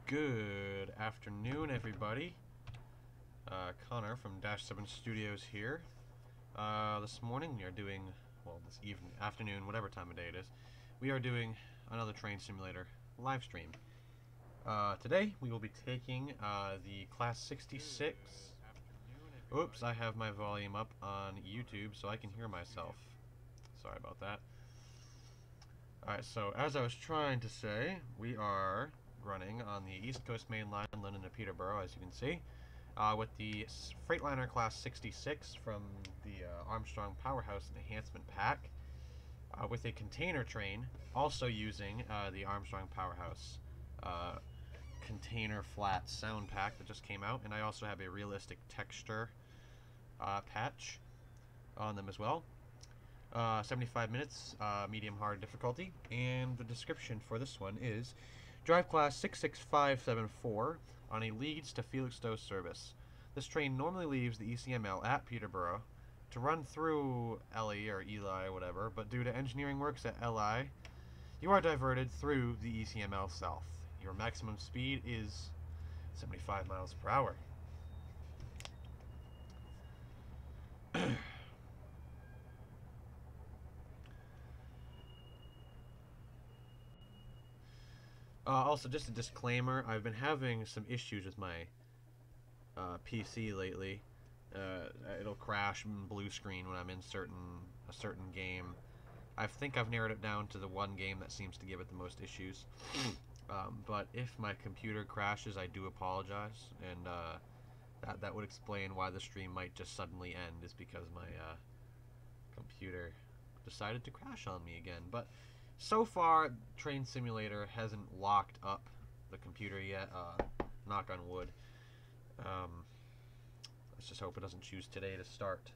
Good afternoon, everybody. Connor from Dash 7 Studios here. This morning we are doing, well, this evening, afternoon, whatever time of day it is, we are doing another train simulator live stream. Today we will be taking the Class 66. Oops, I have my volume up on YouTube so I can hear myself. Sorry about that. Alright, so as I was trying to say, we are running on the East Coast Mainline London to Peterborough, as you can see, with the Freightliner Class 66 from the Armstrong Powerhouse Enhancement Pack, with a container train, also using the Armstrong Powerhouse container flat sound pack that just came out, and I also have a realistic texture patch on them as well. 75 minutes, medium hard difficulty, and the description for this one is: Drive Class 66574 on a Leeds to Felixstowe service. This train normally leaves the ECML at Peterborough to run through LE or Eli or whatever, but due to engineering works at LI, you are diverted through the ECML South. Your maximum speed is 75 miles per hour. Also, just a disclaimer, I've been having some issues with my PC lately. It'll crash and blue screen when I'm in a certain game. I think I've narrowed it down to the one game that seems to give it the most issues. But if my computer crashes, I do apologize, and that would explain why the stream might just suddenly end, is because my computer decided to crash on me again. But so far, Train Simulator hasn't locked up the computer yet, knock on wood. Let's just hope it doesn't choose today to start.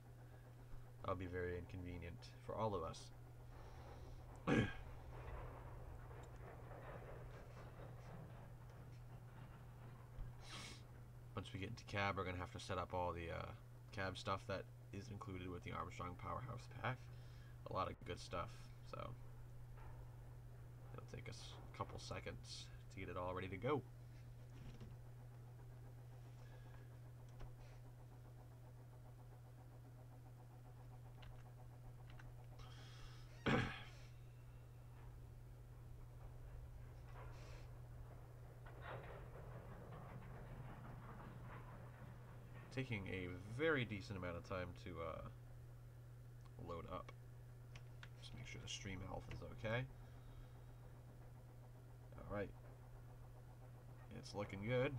That'll be very inconvenient for all of us. Once we get into cab, we're going to have to set up all the cab stuff that is included with the Armstrong Powerhouse pack. A lot of good stuff, so it'll take us a couple seconds to get it all ready to go. Taking a very decent amount of time to load up. Just make sure the stream health is okay. Alright. It's looking good.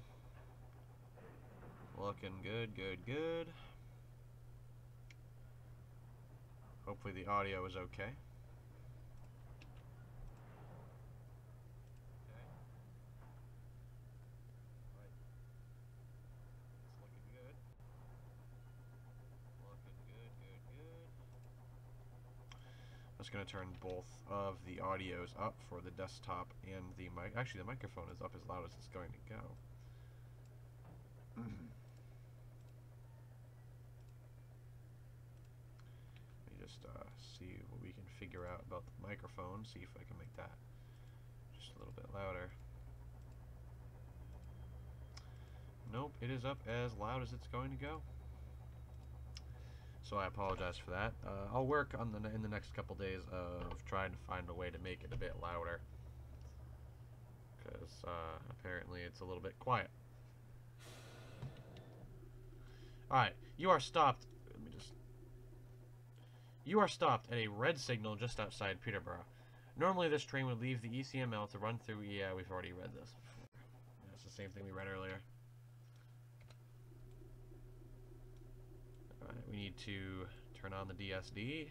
Looking good, good, good. Hopefully the audio is okay. I'm just going to turn both of the audios up for the desktop and the mic. Actually, the microphone is up as loud as it's going to go. Let me just see what we can figure out about the microphone, see if I can make that just a little bit louder. Nope, it is up as loud as it's going to go. So I apologize for that. I'll work on in the next couple days of trying to find a way to make it a bit louder, because apparently it's a little bit quiet. Alright, you are stopped. You are stopped at a red signal just outside Peterborough. Normally this train would leave the ECML to run through. Yeah, we've already read this before. That's the same thing we read earlier. Alright, we need to turn on the DSD,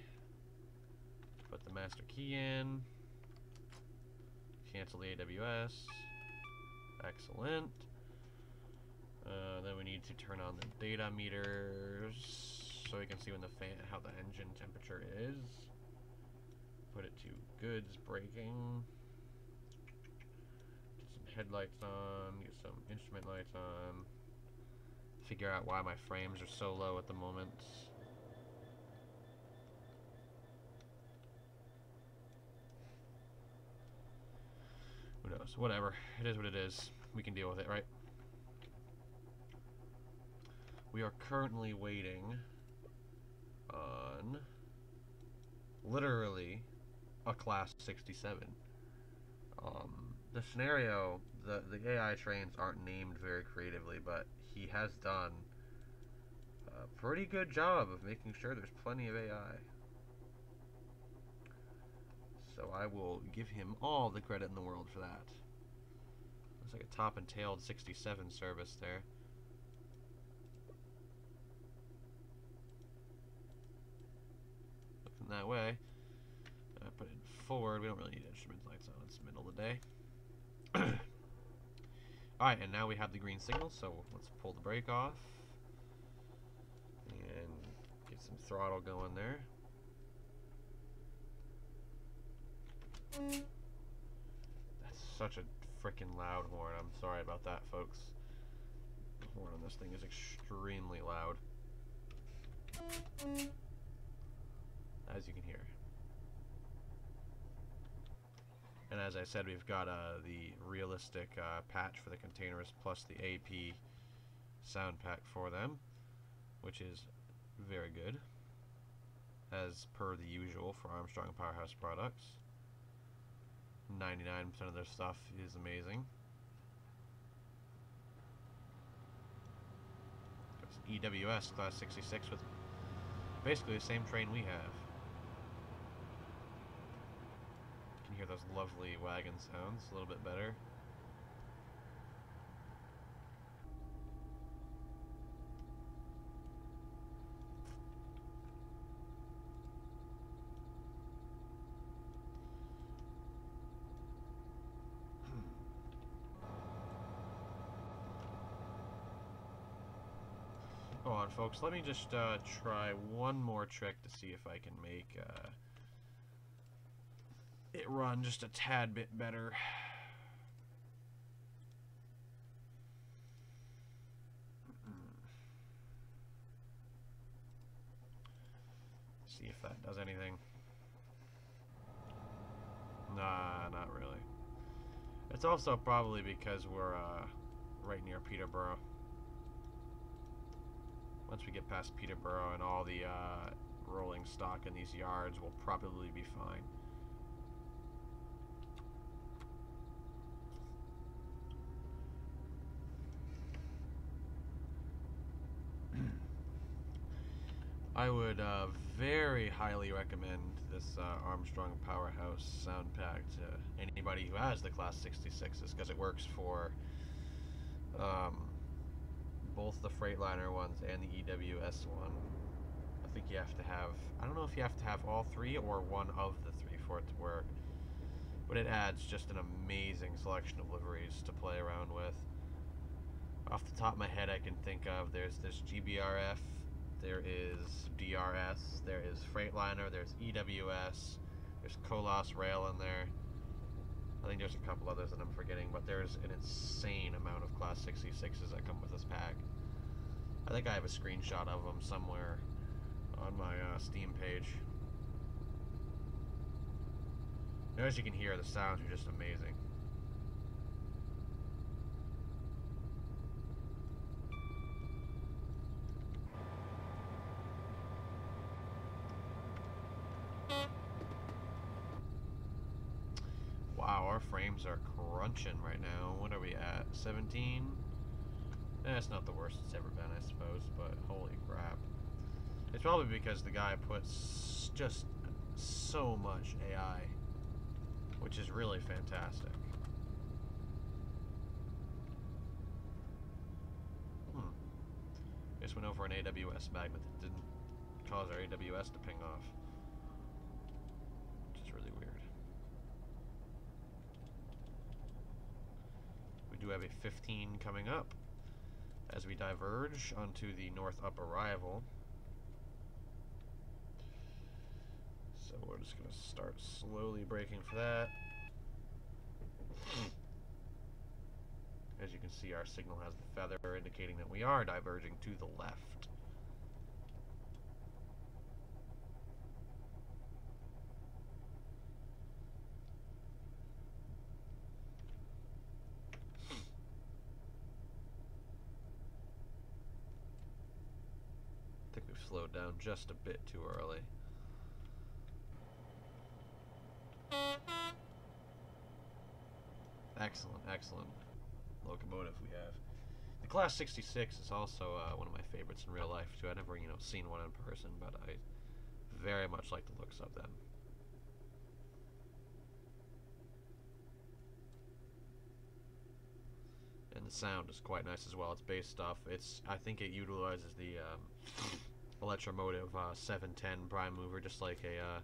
put the master key in, cancel the AWS, excellent. Then we need to turn on the data meters so we can see when how the engine temperature is. Put it to goods braking. Get some headlights on, get some instrument lights on. Figure out why my frames are so low at the moment. Who knows? Whatever. It is what it is. we can deal with it, right? We are currently waiting on literally a class 67. The scenario, the AI trains aren't named very creatively, but he has done a pretty good job of making sure there's plenty of AI. So I will give him all the credit in the world for that. Looks like a top and tailed 67 service there. Looking that way. Put it forward. We don't really need instrument lights on. It's the middle of the day. Alright, and now we have the green signal, so let's pull the brake off. And get some throttle going there. That's such a freaking loud horn. I'm sorry about that, folks. The horn on this thing is extremely loud. As you can hear. And as I said, we've got the realistic patch for the containers plus the AP sound pack for them, which is very good, as per the usual for Armstrong Powerhouse products. 99% of their stuff is amazing. It's EWS Class 66 with basically the same train we have. You can hear those lovely wagon sounds a little bit better. Hold on, folks. Let me just try one more trick to see if I can make it run just a tad bit better. See if that does anything. Nah, not really. It's also probably because we're right near Peterborough. Once we get past Peterborough and all the rolling stock in these yards, we'll probably be fine. I would very highly recommend this Armstrong Powerhouse sound pack to anybody who has the Class 66s, because it works for both the Freightliner ones and the EWS one. I think you have to have, I don't know if you have to have all three or one of the three for it to work, but it adds just an amazing selection of liveries to play around with. Off the top of my head, I can think of, there's this GBRF, there is DRS, there is Freightliner, there's EWS, there's Colas Rail in there. I think there's a couple others that I'm forgetting, but there's an insane amount of Class 66s that come with this pack. I think I have a screenshot of them somewhere on my Steam page. And as you can hear, the sounds are just amazing. Wow, our frames are crunching right now. What are we at? 17? That's not the worst it's ever been, I suppose, but holy crap. It's probably because the guy puts just so much AI, which is really fantastic. Just went over an AWS magnet that didn't cause our AWS to ping off, which is really weird. We do have a 15 coming up as we diverge onto the north up arrival. So we're just going to start slowly braking for that. As you can see, our signal has the feather indicating that we are diverging to the left. slowed down just a bit too early. Excellent, excellent locomotive we have. The Class 66 is also one of my favorites in real life too. I've never, seen one in person, but I very much like the looks of them. And the sound is quite nice as well. It's bass stuff. I think it utilizes the Electromotive 710 prime mover, just like a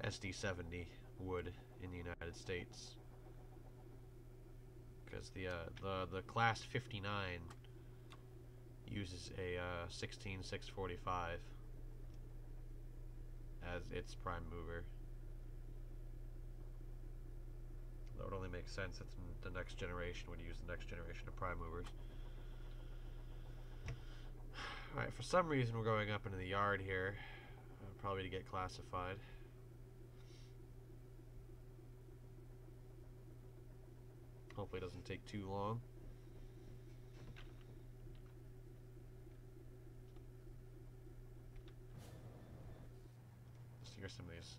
SD70 would in the United States. Because the Class 59 uses a 16645 as its prime mover. That would only make sense that the next generation would use the next generation of prime movers. Alright, for some reason we're going up into the yard here, probably to get classified. Hopefully it doesn't take too long. Let's hear some of these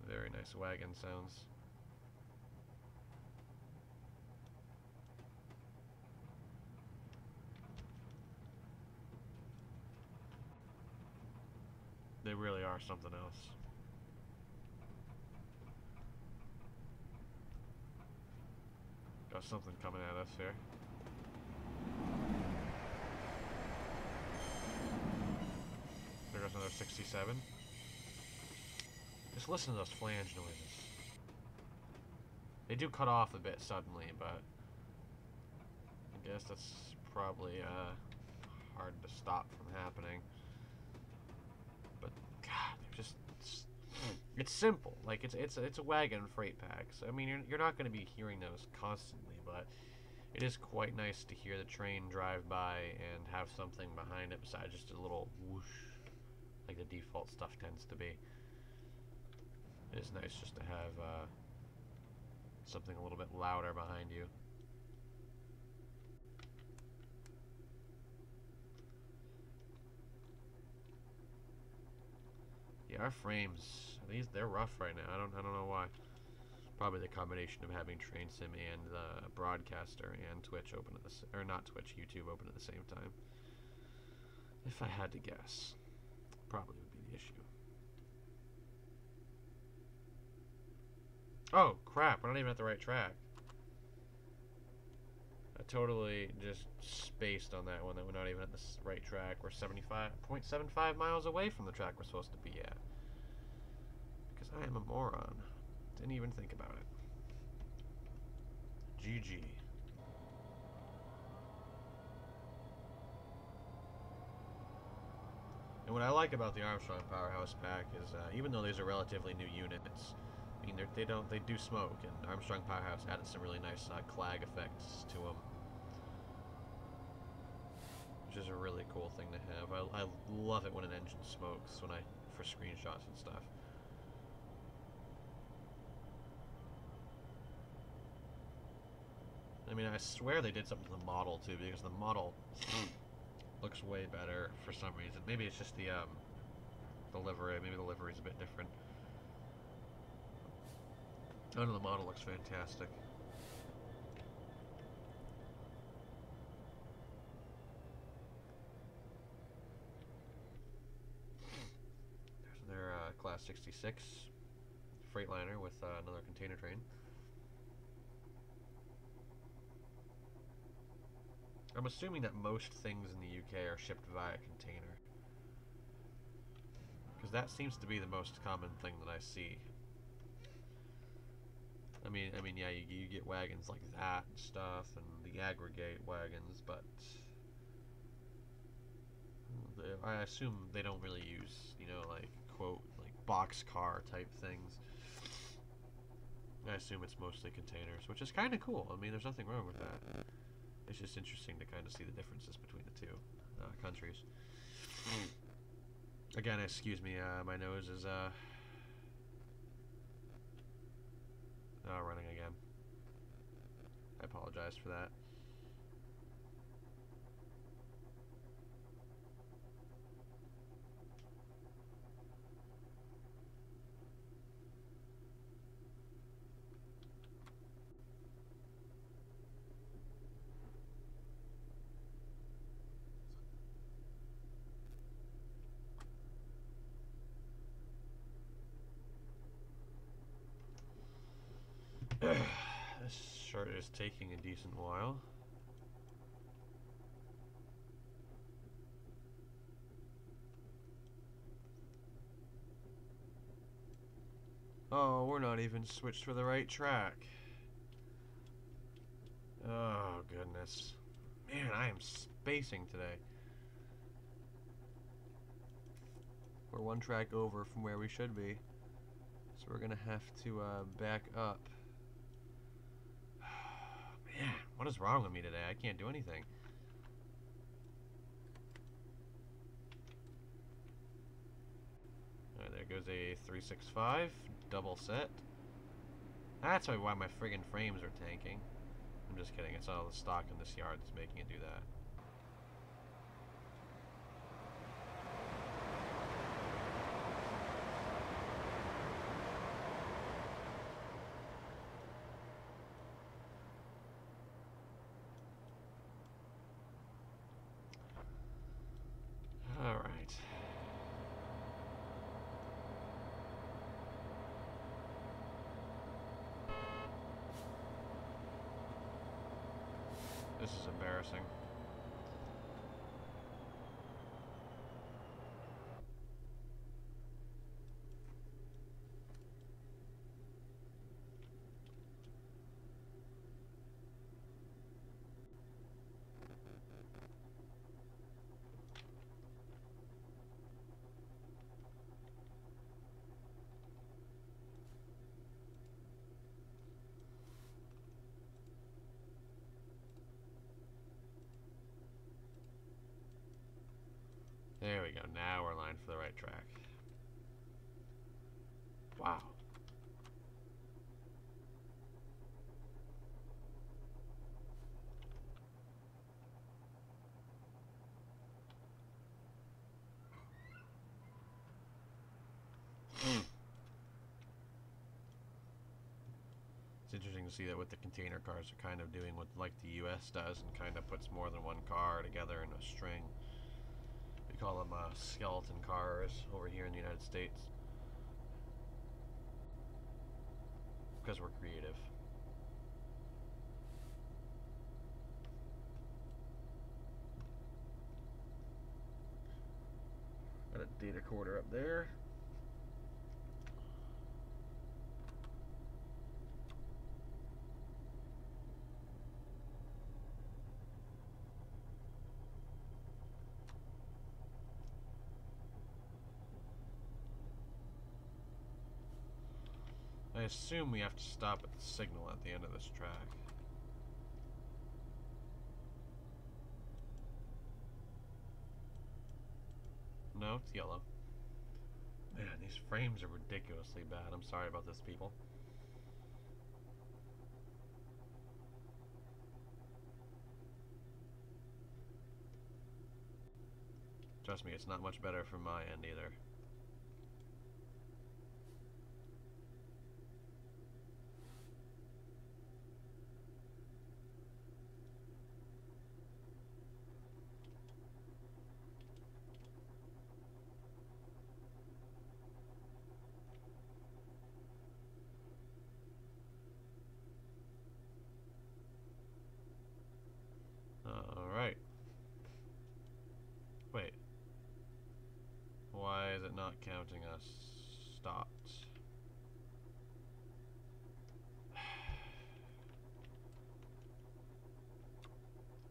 very nice wagon sounds. They really are something else. Got something coming at us here. There goes another 67. Just listen to those flange noises. They do cut off a bit suddenly, but I guess that's probably hard to stop from happening. But God, they're just it's simple. Like it's a wagon freight pack. So I mean, you're not going to be hearing those constantly, but it is quite nice to hear the train drive by and have something behind it besides just a little whoosh, like the default stuff tends to be. It is nice just to have something a little bit louder behind you. Yeah, our frames, they're rough right now. I don't know why. Probably the combination of having Train Sim and the broadcaster and Twitch open at the or not Twitch, YouTube open at the same time. If I had to guess, probably would be the issue. Oh crap! We're not even at the right track. I totally just spaced on that one. That we're not even at the right track. We're 75.75 miles away from the track we're supposed to be at. Because I am a moron. Didn't even think about it. GG. And what I like about the Armstrong Powerhouse pack is, even though these are relatively new units, I mean they do smoke, and Armstrong Powerhouse added some really nice clag effects to them, which is a really cool thing to have. I love it when an engine smokes for screenshots and stuff. I mean, I swear they did something to the model too, because the model looks way better for some reason. Maybe it's just the livery. Maybe the livery's a bit different. Oh no, the model looks fantastic. There's their Class 66 Freightliner with another container train. I'm assuming that most things in the UK are shipped via container, because that seems to be the most common thing that I see. I mean, yeah, you get wagons like that and stuff, and the aggregate wagons, but I assume they don't really use, like quote, like boxcar type things. I assume it's mostly containers, which is kind of cool. I mean, there's nothing wrong with that. It's just interesting to kind of see the differences between the two countries. Again, excuse me, my nose is running again. I apologize for that. start is taking a decent while. Oh, we're not even switched for the right track. Oh, goodness. Man, I am spacing today. We're one track over from where we should be. So we're going to have to back up. Man, what is wrong with me today? I can't do anything. Alright, there goes a 365. Double set. That's why my friggin' frames are tanking. I'm just kidding. It's all the stock in this yard that's making it do that. All right. This is embarrassing. There we go. Now we're lined for the right track. Wow. It's interesting to see that with the container cars, they're kind of doing what like the US does and kind of puts more than one car together in a string. We call them skeleton cars over here in the United States. Because we're creative. Got a data quarter up there. I assume we have to stop at the signal at the end of this track. No, it's yellow. Man, these frames are ridiculously bad. I'm sorry about this, people. Trust me, it's not much better from my end either. Alright. Wait. Why is it not counting us stopped?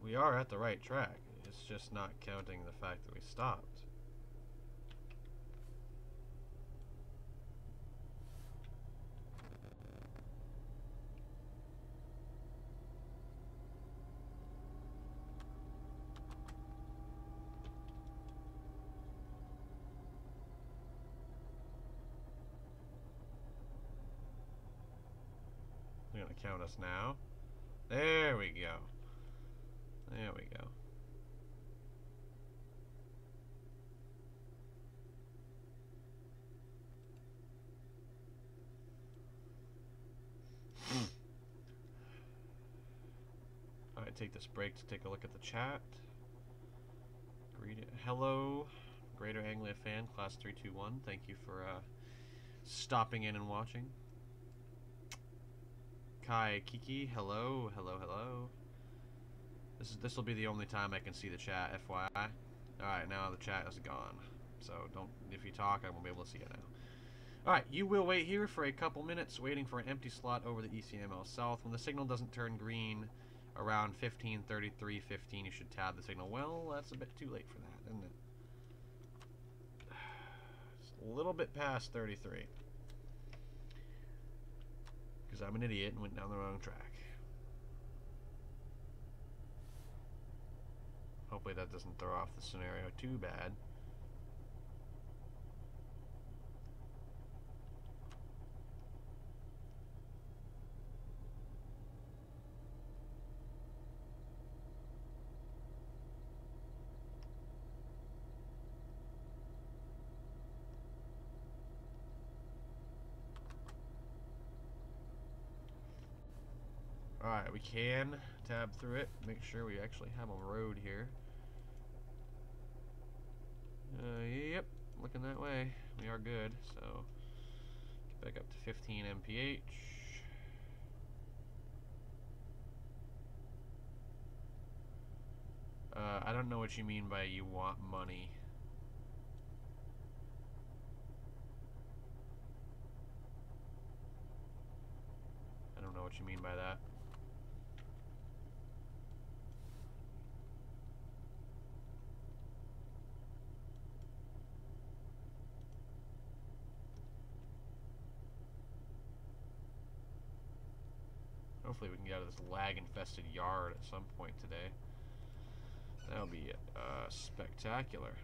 We are at the right track. It's just not counting the fact that we stopped. They're gonna count us now. There we go. There we go. Alright, take this break to take a look at the chat. Hello, Greater Anglia fan, class 321. Thank you for stopping in and watching. Kai Kiki, hello, hello, hello. This will be the only time I can see the chat, FYI. Alright, now the chat is gone. So don't, if you talk, I won't be able to see it now. Alright, you will wait here for a couple minutes, waiting for an empty slot over the ECML South. When the signal doesn't turn green around 15:33:15, you should tab the signal. Well, that's a bit too late for that, isn't it? It's a little bit past 33. Because I'm an idiot and went down the wrong track. Hopefully that doesn't throw off the scenario too bad. Alright, we can tab through it, make sure we actually have a road here. Yep, looking that way. We are good, so get back up to 15 mph. I don't know what you mean by you want money. I don't know what you mean by that. Hopefully we can get out of this lag-infested yard at some point today. That'll be spectacular.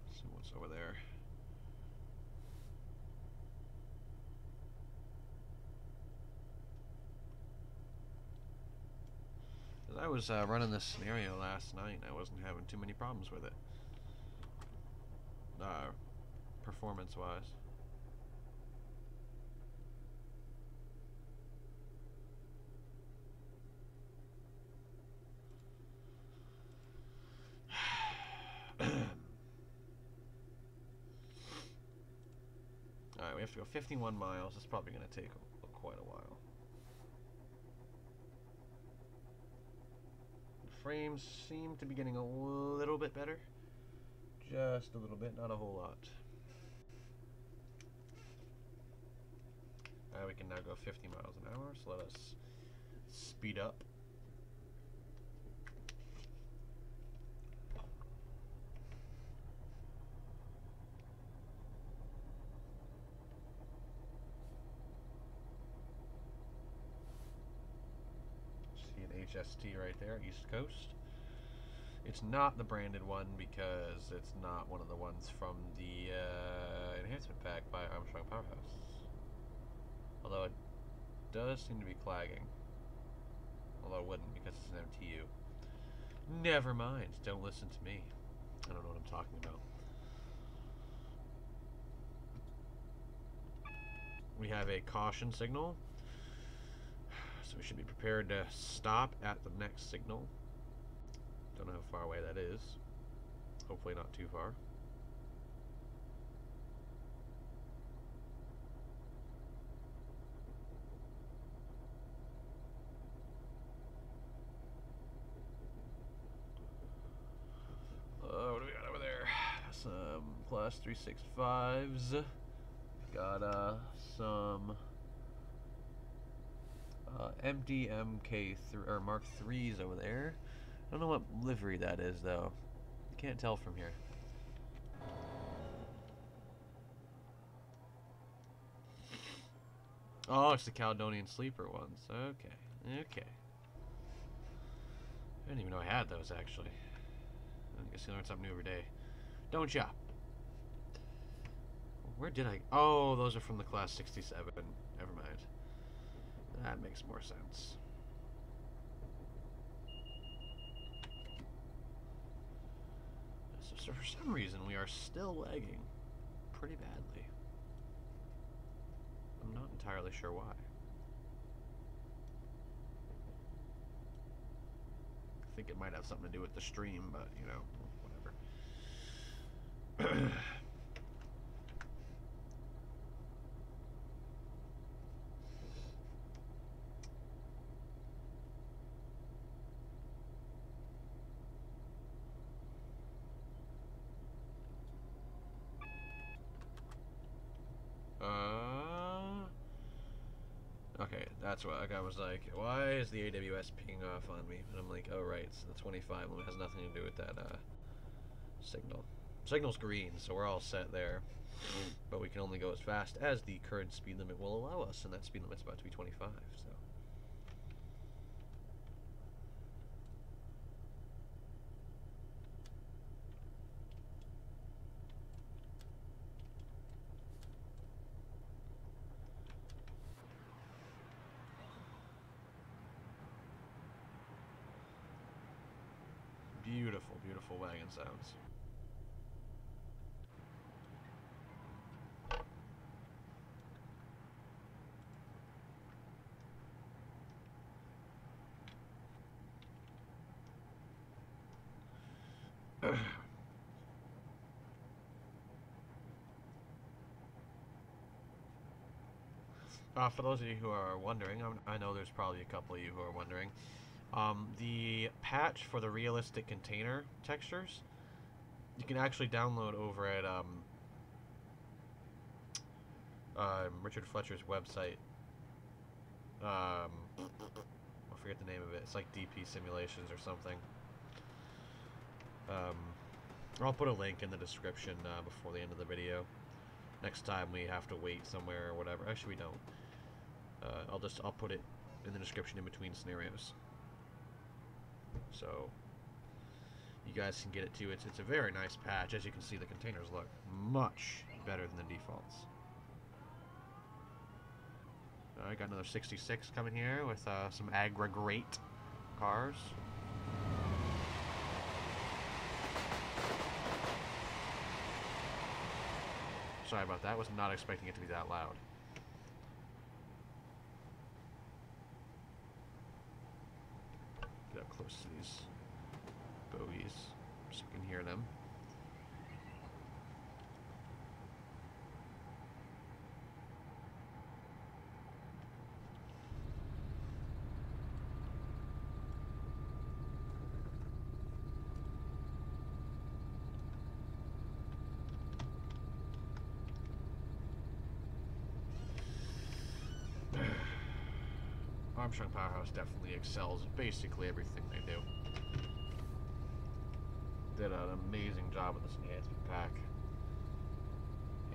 Let's see what's over there. As I was running this scenario last night, I wasn't having too many problems with it. Performance-wise. Alright, we have to go 51 miles. It's probably going to take quite a while. The frames seem to be getting a little bit better. Just a little bit, not a whole lot. We can now go 50 miles an hour, so let us speed up. See an HST right there, East Coast. It's not the branded one because it's not one of the ones from the enhancement pack by Armstrong Powerhouse. Although it does seem to be clagging. Although it wouldn't because it's an MTU. Never mind. Don't listen to me. I don't know what I'm talking about. We have a caution signal. So we should be prepared to stop at the next signal. Don't know how far away that is. Hopefully not too far. What do we got over there? Some Class 365s. Got some empty MK3 or Mark 3s over there. I don't know what livery that is though. You can't tell from here. Oh, it's the Caledonian Sleeper ones. Okay. Okay. I didn't even know I had those actually. I guess you learn something new every day. Don't ya? Where did I... Oh, those are from the Class 67. Never mind. That makes more sense. So for some reason, we are still lagging pretty badly. I'm not entirely sure why. I think it might have something to do with the stream, but, you know, whatever. Okay, that's what I was like, why is the AWS pinging off on me? And I'm like, oh right, so the 25 limit has nothing to do with that signal. Signal's green, so we're all set there. But we can only go as fast as the current speed limit will allow us, and that speed limit's about to be 25, so. Beautiful, beautiful wagon sounds. For those of you who are wondering, I know there's probably a couple of you who are wondering, the patch for the realistic container textures, you can actually download over at Richard Fletcher's website. I forget the name of it. It's like DP Simulations or something. I'll put a link in the description before the end of the video. Next time we have to wait somewhere or whatever. Actually, we don't. I'll put it in the description in between scenarios, so you guys can get it too. It's a very nice patch. As you can see, the containers look much better than the defaults. I got another 66 coming here with some aggregate cars. Sorry about that. Was not expecting it to be that loud. Get up close to these bogies so you can hear them. Armstrong Powerhouse definitely excels at basically everything they do. Did an amazing job with this enhancement pack.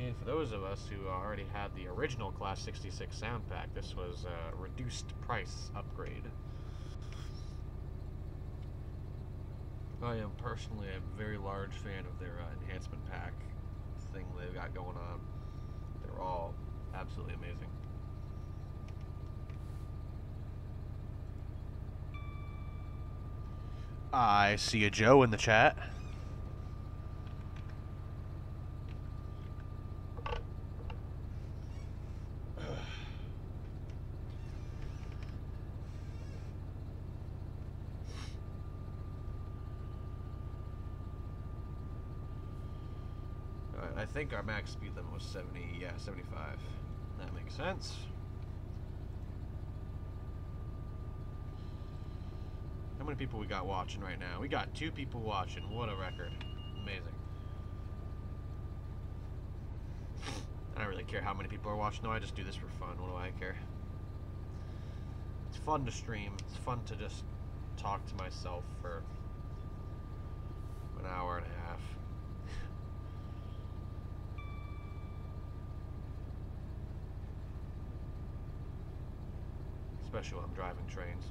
And for those of us who already had the original Class 66 sound pack, this was a reduced price upgrade. I am personally a very large fan of their enhancement pack thing they've got going on. They're all absolutely amazing. I see a Joe in the chat. I think our max speed limit was 70, yeah, 75. That makes sense. How many people we got watching right now? We got 2 people watching. What a record. Amazing. I don't really care how many people are watching. No, I just do this for fun. What do I care? It's fun to stream. It's fun to just talk to myself for an hour and a half. Especially when I'm driving trains.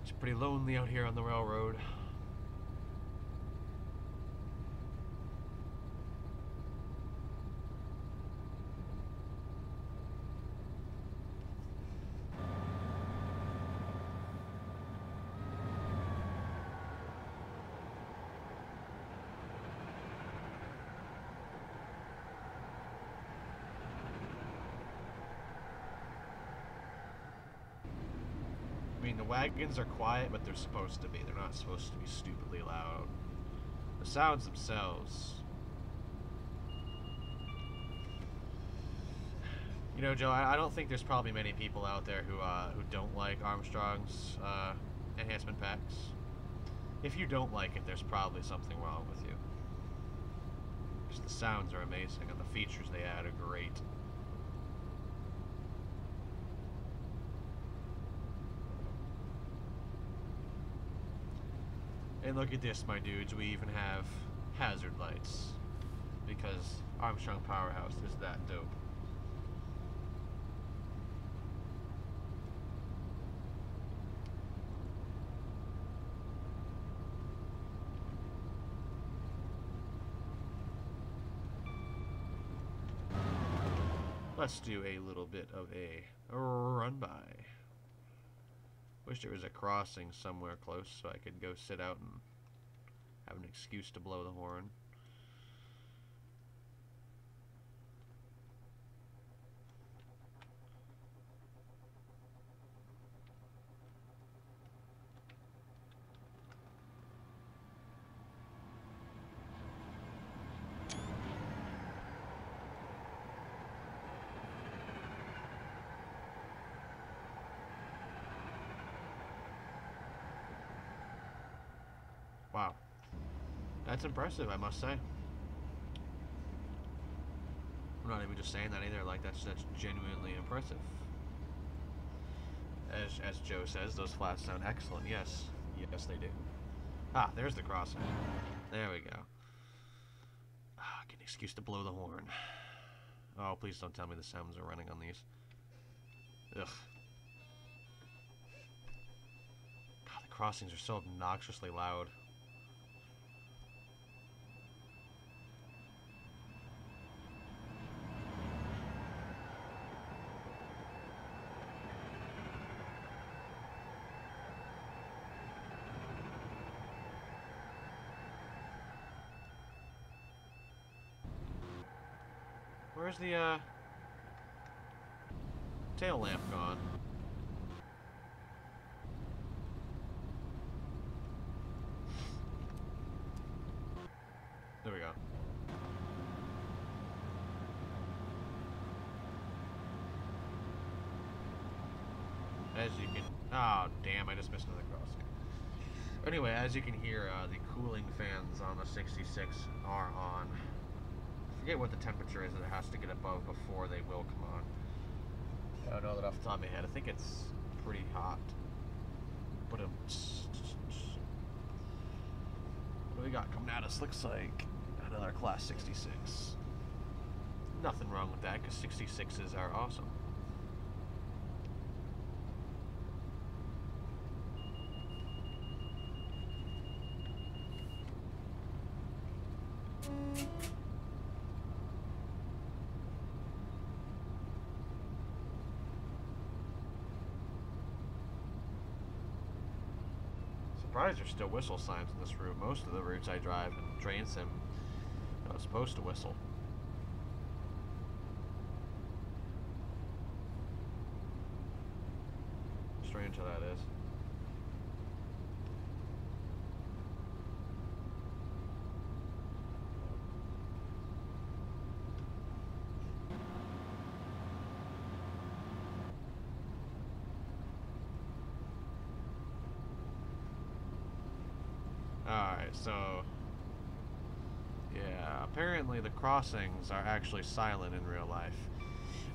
It's pretty lonely out here on the railroad. I mean, the wagons are quiet, but they're supposed to be. They're not supposed to be stupidly loud. The sounds themselves You know, Joe, I don't think there's probably many people out there who don't like Armstrong's enhancement packs. If you don't like it, there's probably something wrong with you. Because the sounds are amazing and the features they add are great. And look at this, my dudes, we even have hazard lights. Because Armstrong Powerhouse is that dope. Let's do a little bit of a run-by. Wish there was a crossing somewhere close so I could go sit out and have an excuse to blow the horn. Wow. That's impressive, I must say. I'm not even just saying that either, like that's genuinely impressive. As Joe says, those flats sound excellent. Yes. Yes, they do. Ah, there's the crossing. There we go. Ah, get an excuse to blow the horn. Oh, please don't tell me the sounds are running on these. Ugh. God, the crossings are so obnoxiously loud. Where's the, tail lamp gone? There we go. As you can... Oh, damn, I just missed another crossing. Anyway, as you can hear, the cooling fans on the 66 are on. I forget what the temperature is that it has to get above before they will come on. I don't know that off the top of my head. I think it's pretty hot. But what do we got coming at us? Looks like another Class 66. Nothing wrong with that, because 66s are awesome. Surprised there's still whistle signs in this route. Most of the routes I drive in Train Sim, it's supposed to whistle. Strange how that is. Alright, so... yeah, apparently the crossings are actually silent in real life.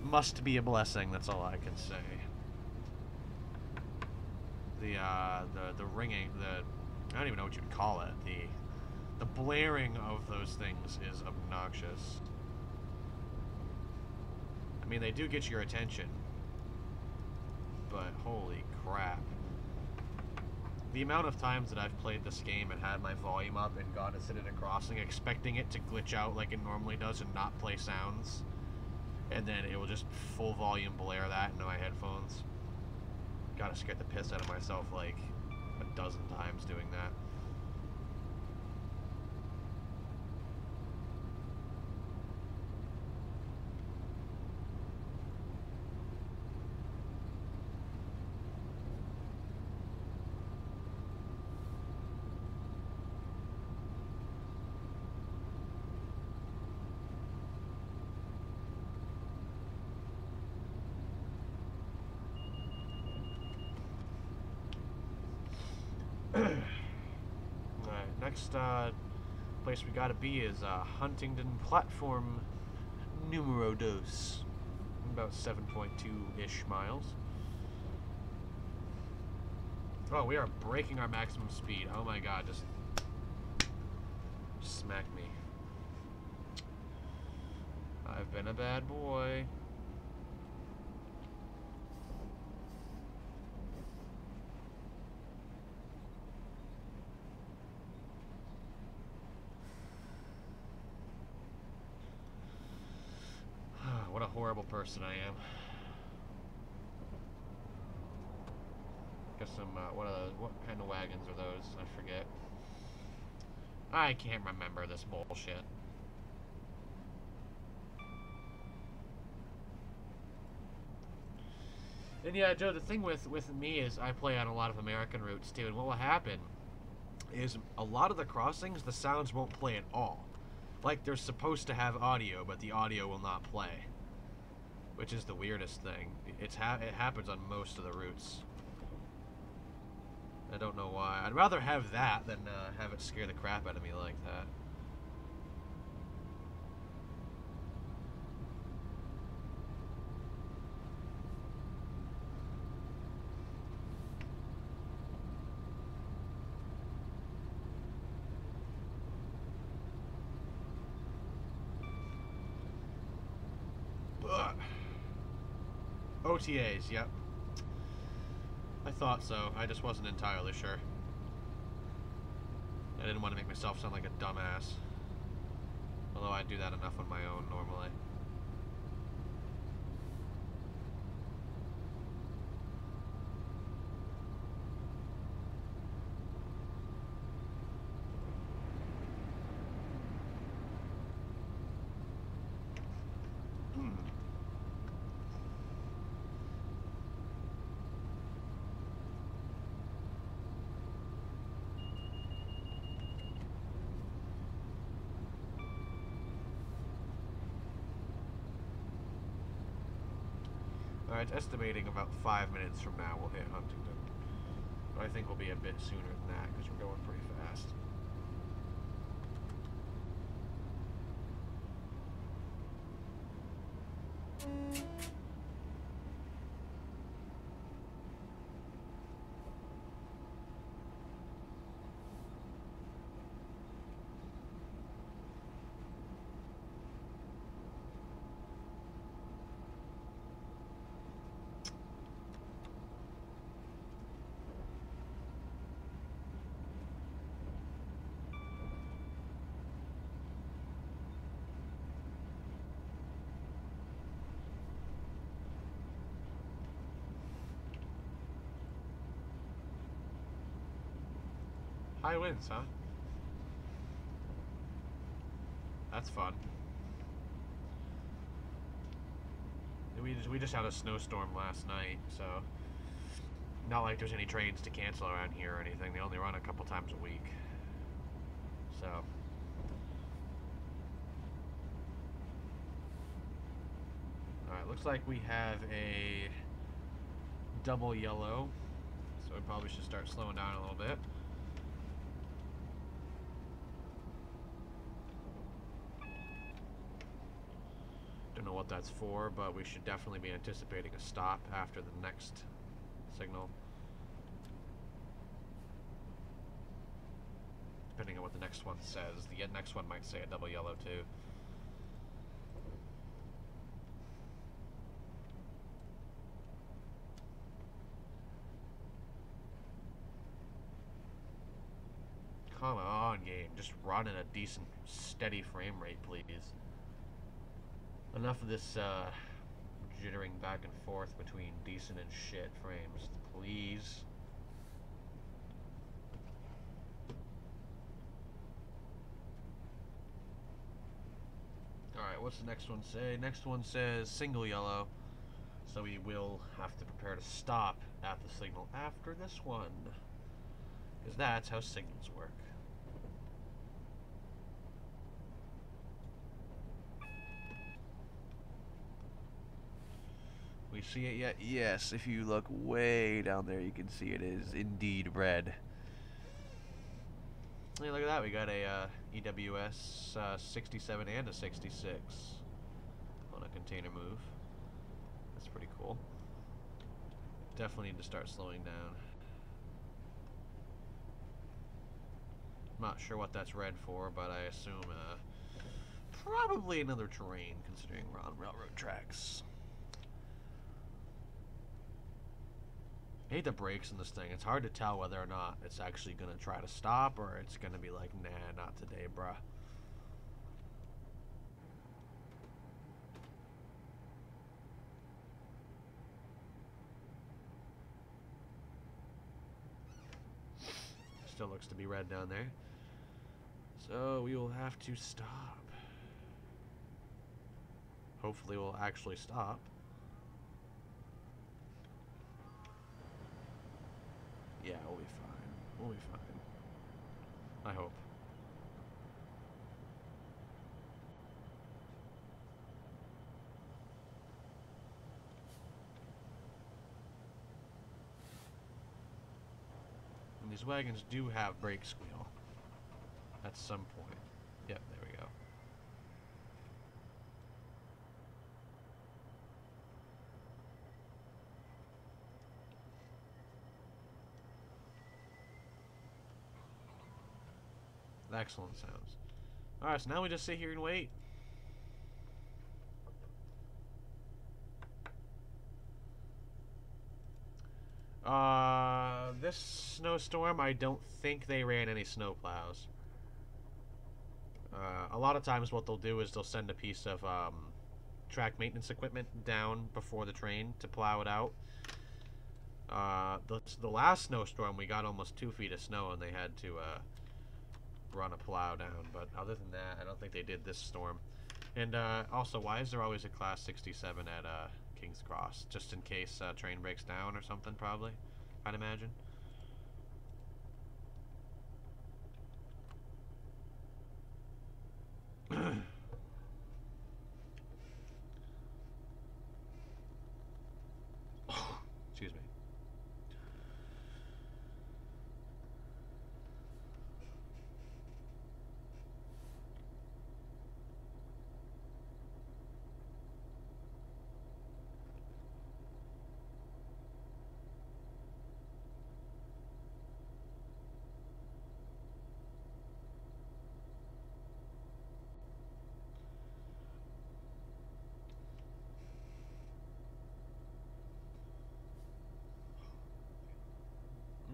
Must be a blessing, that's all I can say. The ringing, I don't even know what you'd call it, the blaring of those things is obnoxious. I mean, they do get your attention, but holy crap. The amount of times that I've played this game and had my volume up and gone to sit at a crossing expecting it to glitch out like it normally does and not play sounds, and then it will just full volume blare that into my headphones. Gotta scare the piss out of myself like a dozen times doing that. next place we gotta be is Huntington Platform Numero Dos. About 7.2-ish miles. Oh, we are breaking our maximum speed. Oh my god, just smack me. I've been a bad boy. What a horrible person I am. Got some, what kind of wagons are those? I forget. I can't remember this bullshit. And yeah, Joe, the thing with me is I play on a lot of American routes too, and what will happen is a lot of the crossings, the sounds won't play at all. Like they're supposed to have audio, but the audio will not play. Which is the weirdest thing. It happens on most of the routes. I don't know why. I'd rather have that than have it scare the crap out of me like that. Ugh. OTAs, yep. I thought so. I just wasn't entirely sure. I didn't want to make myself sound like a dumbass. Although I do that enough on my own normally. Alright, it's estimating about 5 minutes from now we'll hit Huntington. But I think we'll be a bit sooner than that because we're going pretty fast. High winds, huh? That's fun. We just had a snowstorm last night, so not like there's any trains to cancel around here or anything. They only run a couple times a week. So alright, looks like we have a double yellow, so we probably should start slowing down a little bit. Don't know what that's for, but we should definitely be anticipating a stop after the next signal. Depending on what the next one says. The next one might say a double yellow too. Come on, game. Just run at a decent, steady frame rate, please. Enough of this jittering back and forth between decent and shit frames, please. Alright, what's the next one say? Next one says single yellow, so we will have to prepare to stop at the signal after this one, because that's how signals work. We see it yet? Yes, if you look way down there, you can see it is indeed red. Hey, look at that. We got a EWS 67 and a 66 on a container move. That's pretty cool. Definitely need to start slowing down. Not sure what that's red for, but I assume probably another terrain, considering we're on railroad tracks. I hate the brakes in this thing. It's hard to tell whether or not it's actually going to try to stop or it's going to be like, nah, not today, bruh. Still looks to be red down there. So we will have to stop. Hopefully we'll actually stop. Yeah, we'll be fine. We'll be fine. I hope. And these wagons do have brake squeal. At some point. Yep, there we go. Excellent sounds. Alright, so now we just sit here and wait. This snowstorm, I don't think they ran any snow plows. A lot of times what they'll do is they'll send a piece of track maintenance equipment down before the train to plow it out. The last snowstorm, we got almost 2 feet of snow and they had to run a plow down. But other than that, I don't think they did this storm. And also, why is there always a Class 67 at King's Cross? Just in case a train breaks down or something, probably, I'd imagine. Excuse me.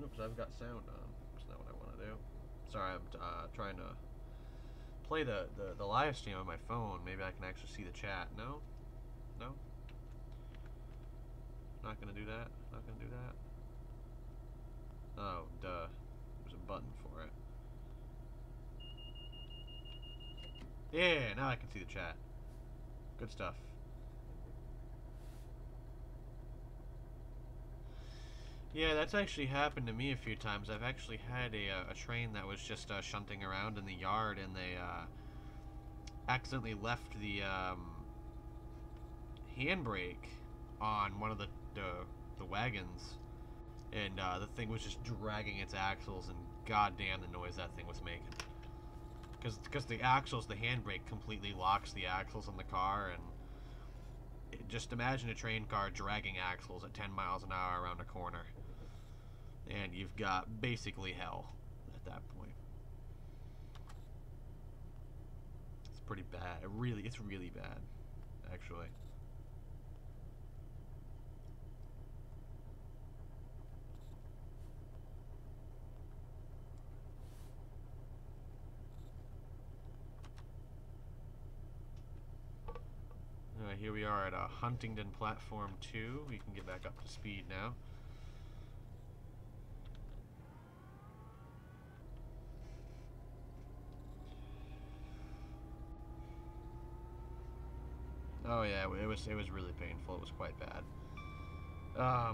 Oops, I've got sound on. That's not what I want to do. Sorry, I'm trying to play the live stream on my phone. Maybe I can actually see the chat. No? No? Not gonna do that? Not gonna do that? Oh, duh. There's a button for it. Yeah, now I can see the chat. Good stuff. Yeah, that's actually happened to me a few times. I've actually had a train that was just shunting around in the yard, and they accidentally left the handbrake on one of the wagons, and the thing was just dragging its axles, and goddamn the noise that thing was making. Because the axles, the handbrake completely locks the axles on the car, and just imagine a train car dragging axles at 10 miles an hour around a corner. And you've got basically hell at that point. It's pretty bad. It's really bad, actually. Alright, here we are at Huntingdon Platform 2. We can get back up to speed now. Oh yeah, it was really painful. It was quite bad. Yeah.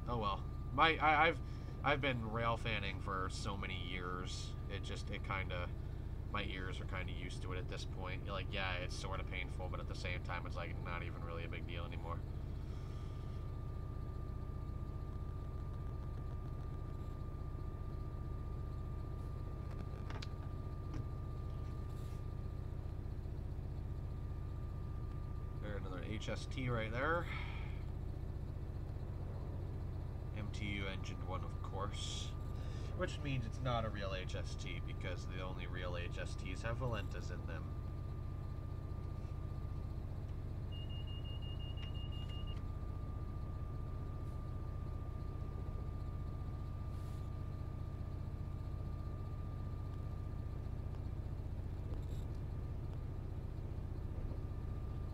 Oh well. I've been rail fanning for so many years. It kind of, my ears are kind of used to it at this point. You're like, yeah, it's sort of painful, but at the same time, it's like not even really a big deal anymore. HST right there. MTU engined one, of course. Which means it's not a real HST because the only real HSTs have Valentas in them.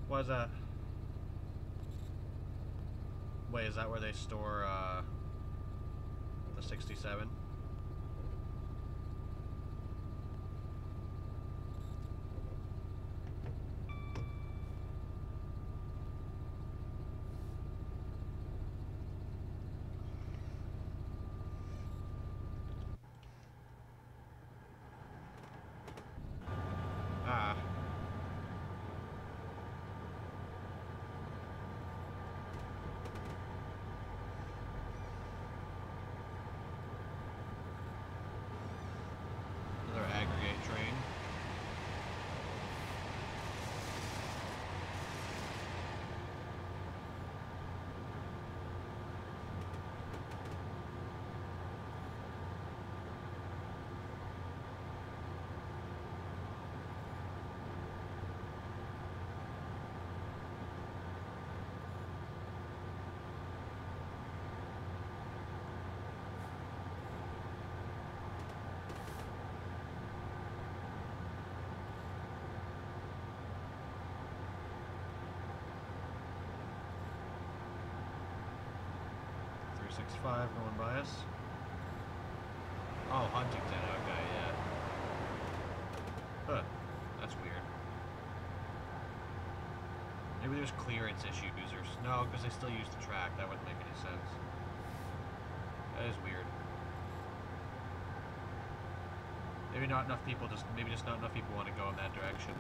What is that? Wait, is that where they store the 67? Ah. Another aggregate train. Five going by us. Oh, Huntington, okay, yeah. Huh, that's weird. Maybe there's clearance issues or no, because they still use the track. That wouldn't make any sense. That is weird. Maybe not enough people maybe just not enough people want to go in that direction.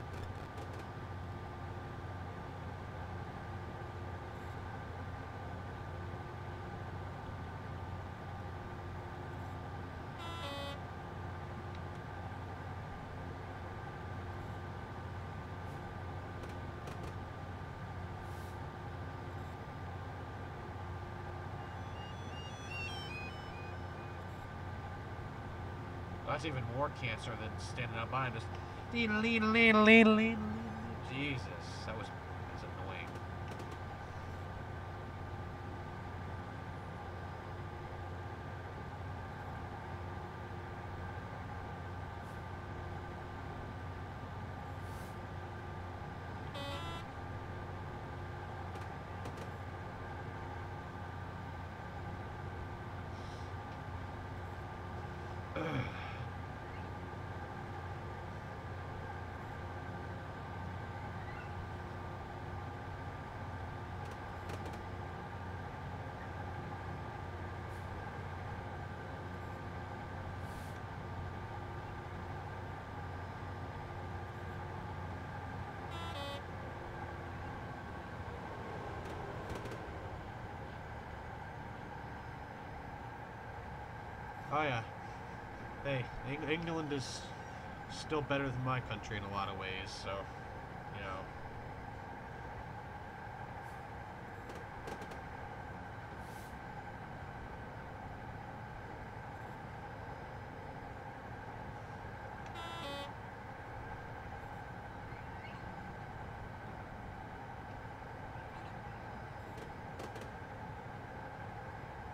That's even more cancer than standing out behind us. Jesus, that's annoying. Oh yeah. Hey, England is still better than my country in a lot of ways, so, you know.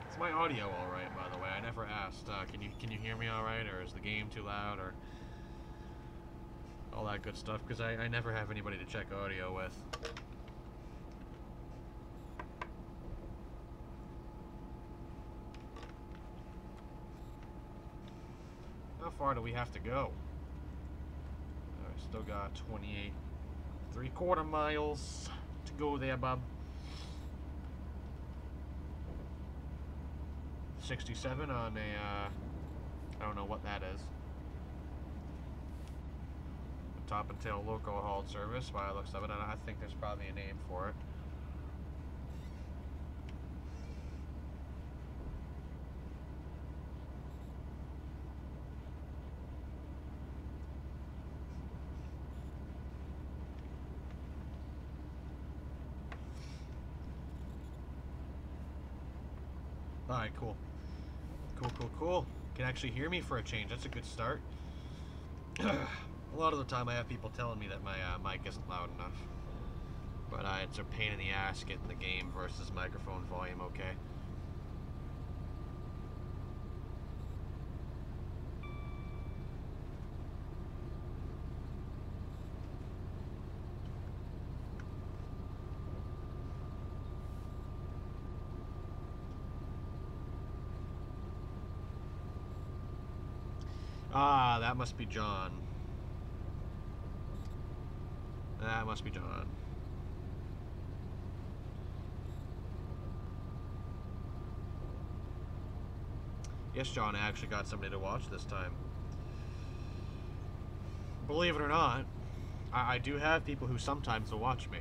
Is my audio all right, by the way? I never asked. Can you hear me all right, or is the game too loud, or all that good stuff? Because I never have anybody to check audio with. How far do we have to go? I still got 28 3/4 miles to go there, bub. 67 on a, I don't know what that is. A top and tail local hauled service, by the looks of it, and I think there's probably a name for it. Alright, cool. Cool. Can actually hear me for a change. That's a good start. A lot of the time I have people telling me that my mic isn't loud enough. But it's a pain in the ass getting the game versus microphone volume okay. Ah, that must be John. That must be John. Yes, John, I actually got somebody to watch this time. Believe it or not, I do have people who sometimes will watch me.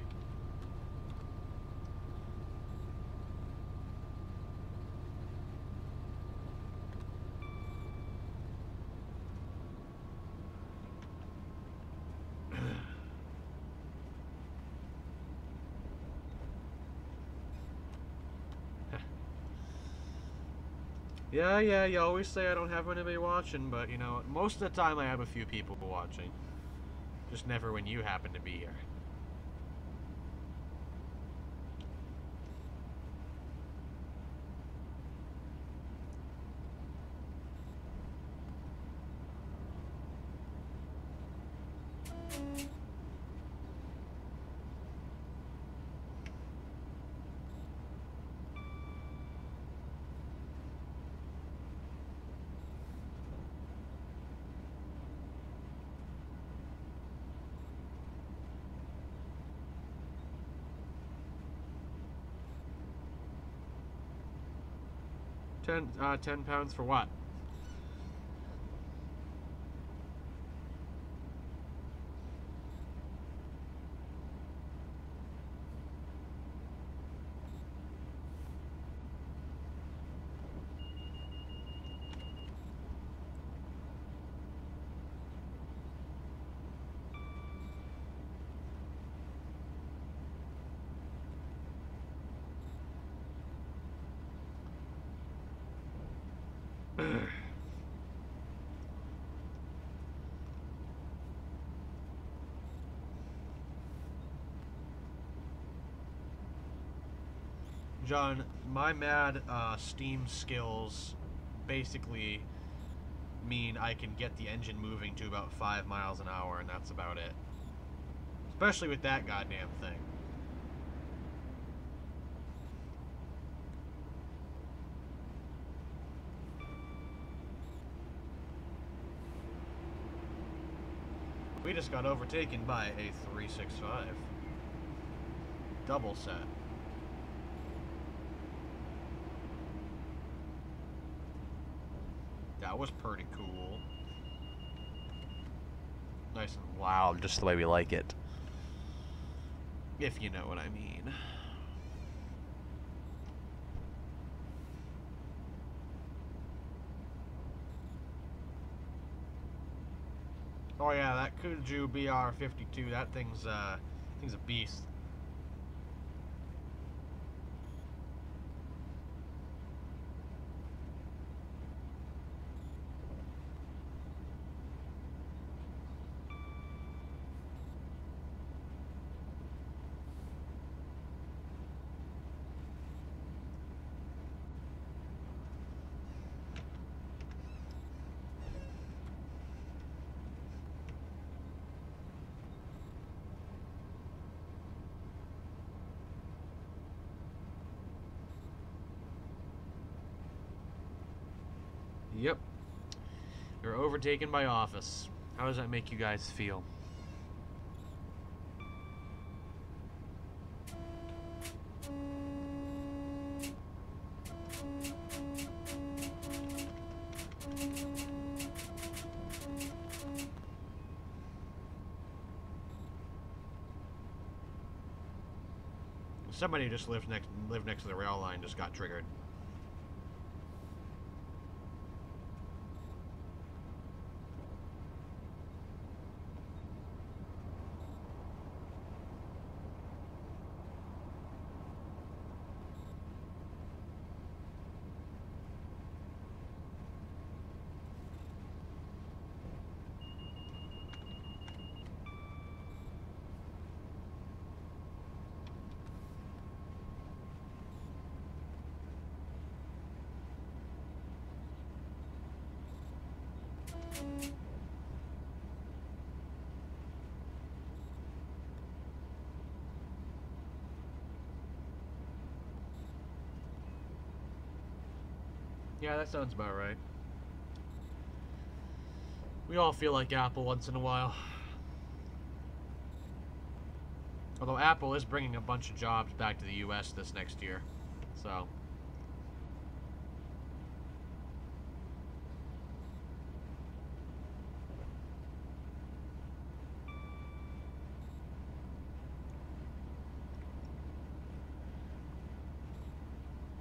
Yeah, you always say I don't have anybody watching, but you know, most of the time I have a few people watching. Just never when you happen to be here. £10 for what? John, my mad steam skills basically mean I can get the engine moving to about 5 miles an hour, and that's about it. Especially with that goddamn thing. We just got overtaken by a 365. Double set. That was pretty cool. Nice and loud, just the way we like it. If you know what I mean. Oh yeah, that Kuju BR52, that thing's a beast. Yep. You're overtaken by Office. How does that make you guys feel? Somebody who just lived next to the rail line just got triggered. Yeah, that sounds about right. We all feel like Apple once in a while. Although Apple is bringing a bunch of jobs back to the US this next year. So...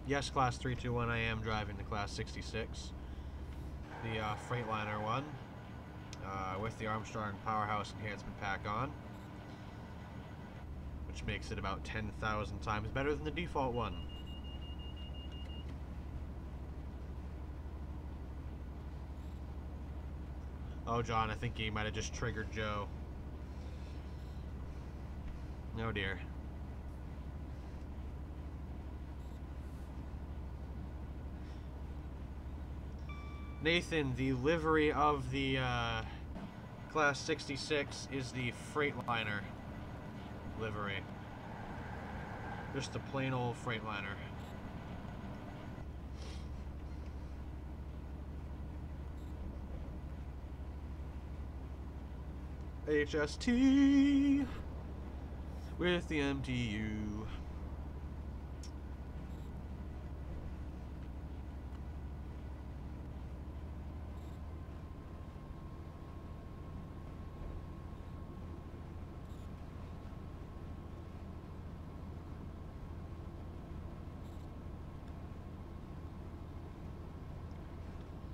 Yes, Class 321, I am driving the Class 66. The Freightliner one. With the Armstrong Powerhouse Enhancement Pack on. Which makes it about 10,000 times better than the default one. Oh, John, I think you might have just triggered Joe. Oh, dear. Nathan, the livery of the Class 66 is the Freightliner livery. Just a plain old Freightliner. HST with the MTU.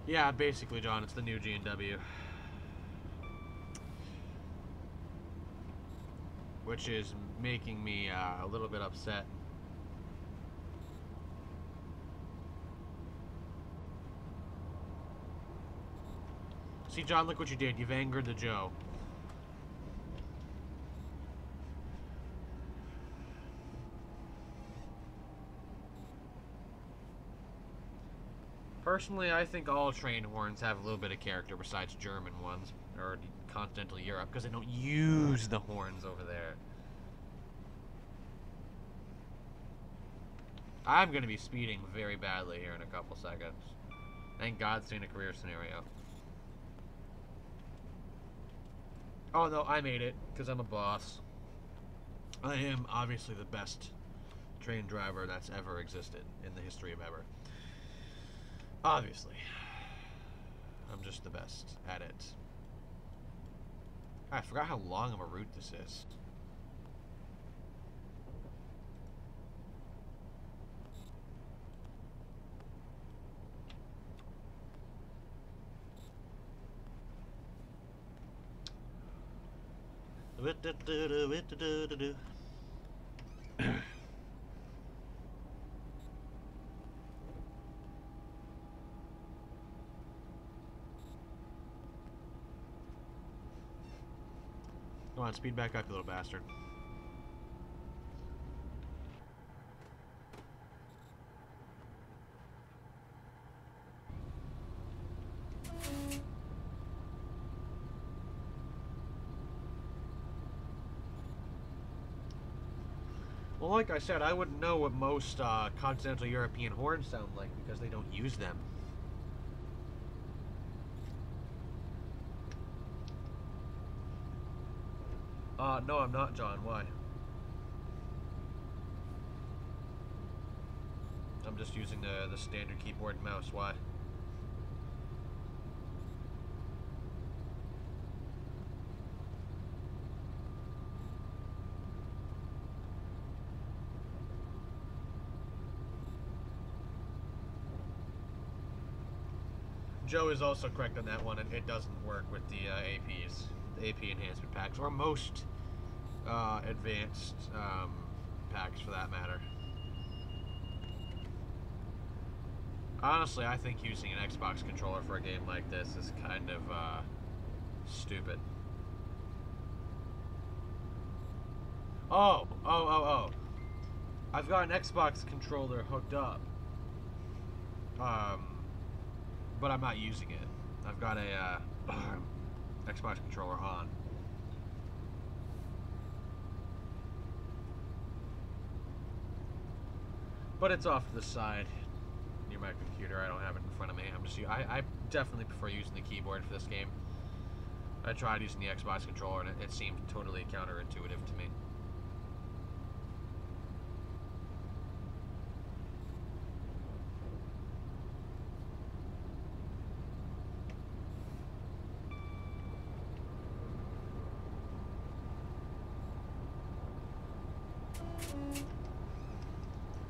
Yeah, basically, John, it's the new G&W. Which is making me a little bit upset. See, John, look what you did. You've angered the Joe. Personally, I think all train horns have a little bit of character besides German ones, or continental Europe, because they don't use the horns over there. I'm going to be speeding very badly here in a couple seconds. Thank God it's in a career scenario. Oh no, I made it, because I'm a boss. I am obviously the best train driver that's ever existed in the history of ever. Obviously. I'm just the best at it. I forgot how long of a route this is. Come on, speed back up, you little bastard. Well, like I said, I wouldn't know what most continental European horns sound like because they don't use them. No, I'm not, John. Why? I'm just using the standard keyboard and mouse. Why? Joe is also correct on that one, and it doesn't work with the APs, the AP enhancement packs, or most advanced packs for that matter. Honestly, I think using an Xbox controller for a game like this is kind of stupid. Oh. I've got an Xbox controller hooked up. But I'm not using it. I've got a Xbox controller on. But it's off to the side near my computer. I don't have it in front of me. I definitely prefer using the keyboard for this game. I tried using the Xbox controller and it seemed totally counterintuitive to me.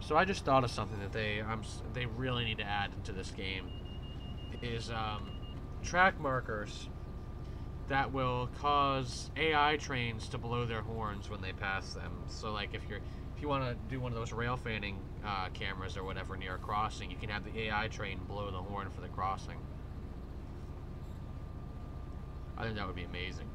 So I just thought of something that they really need to add into this game is track markers that will cause AI trains to blow their horns when they pass them. So like if you want to do one of those rail fanning cameras or whatever near a crossing, you can have the AI train blow the horn for the crossing. I think that would be amazing.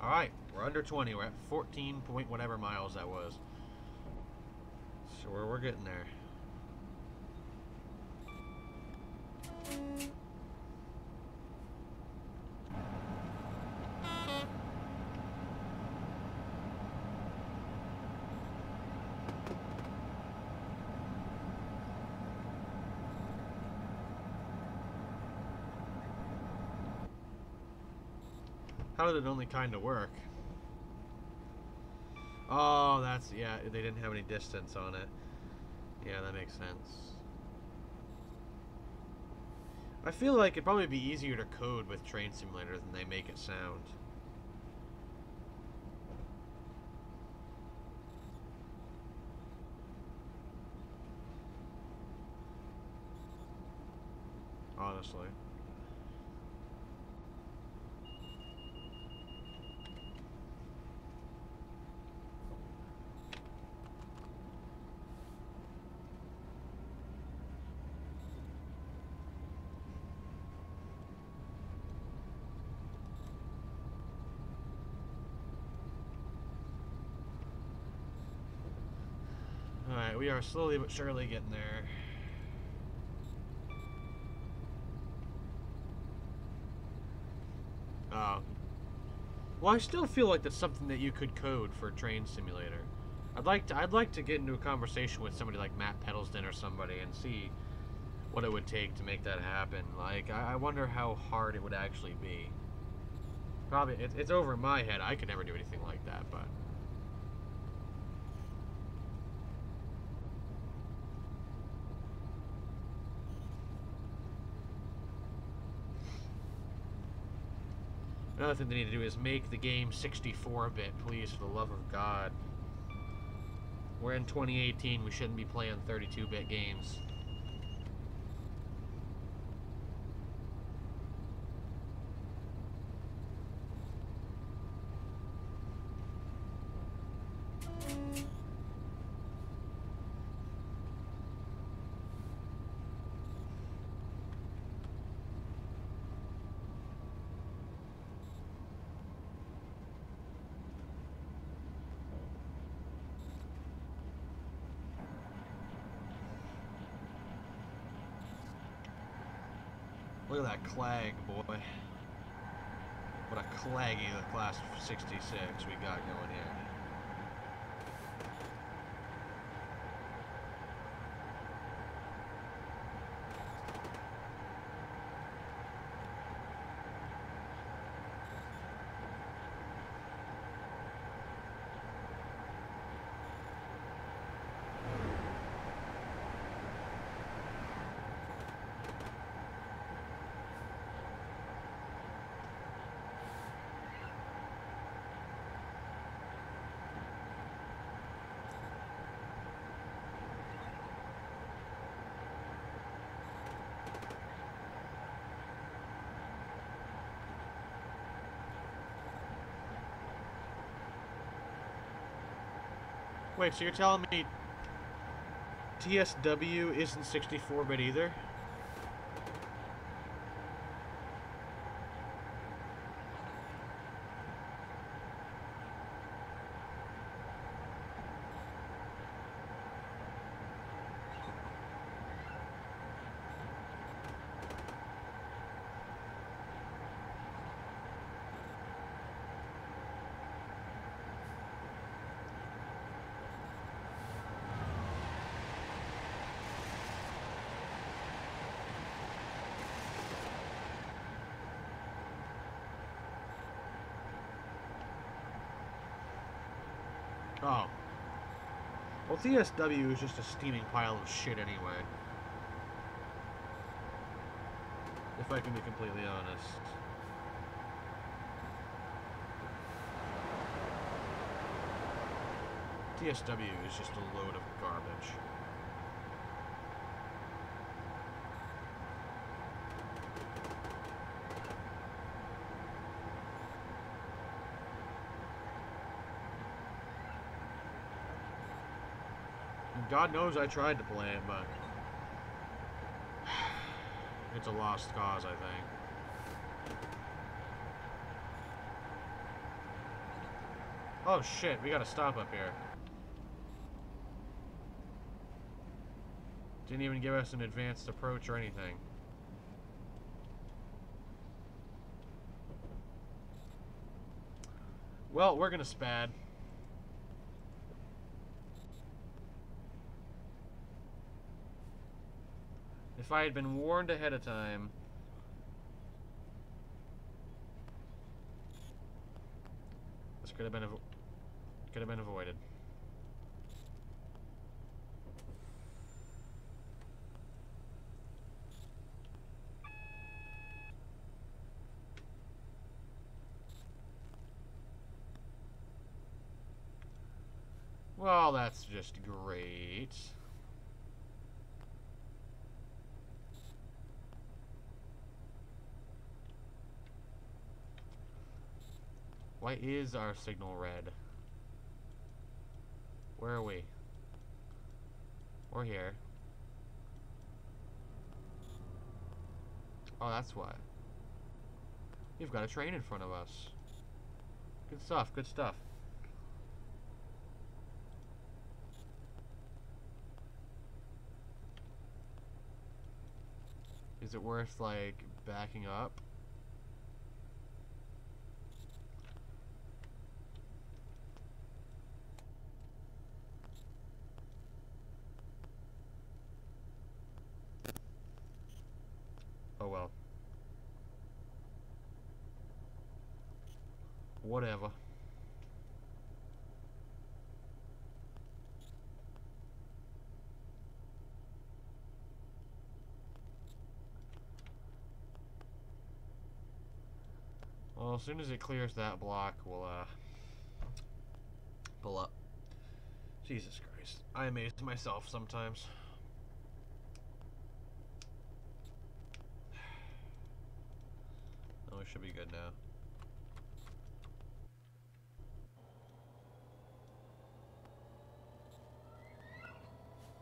Alright, we're under 20. We're at 14 point whatever miles that was. So we're getting there. How did it only kind of work? Oh, that's, yeah, they didn't have any distance on it. Yeah, that makes sense. I feel like it'd probably be easier to code with Train Simulator than they make it sound. Honestly. Alright, we are slowly but surely getting there. Oh. Well, I still feel like that's something that you could code for Train Simulator. I'd like to get into a conversation with somebody like Matt Pedalston or somebody and see what it would take to make that happen. Like, I wonder how hard it would actually be. Probably, it's over my head. I could never do anything like that, but... Another thing they need to do is make the game 64-bit, please, for the love of God. We're in 2018, we shouldn't be playing 32-bit games. Look at that clag, boy. What a claggy the class 66 we got going here. Wait, so you're telling me TSW isn't 64-bit either? Oh. Well, TSW is just a steaming pile of shit anyway. If I can be completely honest. TSW is just a load of garbage. And God knows I tried to play it, but it's a lost cause, I think. Oh shit, we gotta stop up here. Didn't even give us an advanced approach or anything. Well, we're gonna spad. If I had been warned ahead of time... This could have been avoided. Well, that's just great. Why is our signal red? Where are we? We're here. Oh, that's why. We've got a train in front of us. Good stuff, good stuff. Is it worth, like, backing up? Oh well. Whatever. Well, as soon as it clears that block, we'll, pull up. Jesus Christ. I amaze myself sometimes. Oh, we should be good now.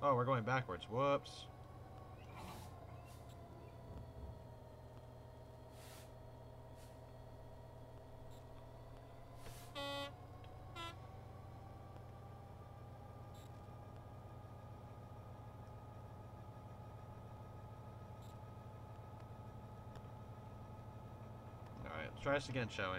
Oh, we're going backwards. Whoops. Alright, let's try this again, shall we?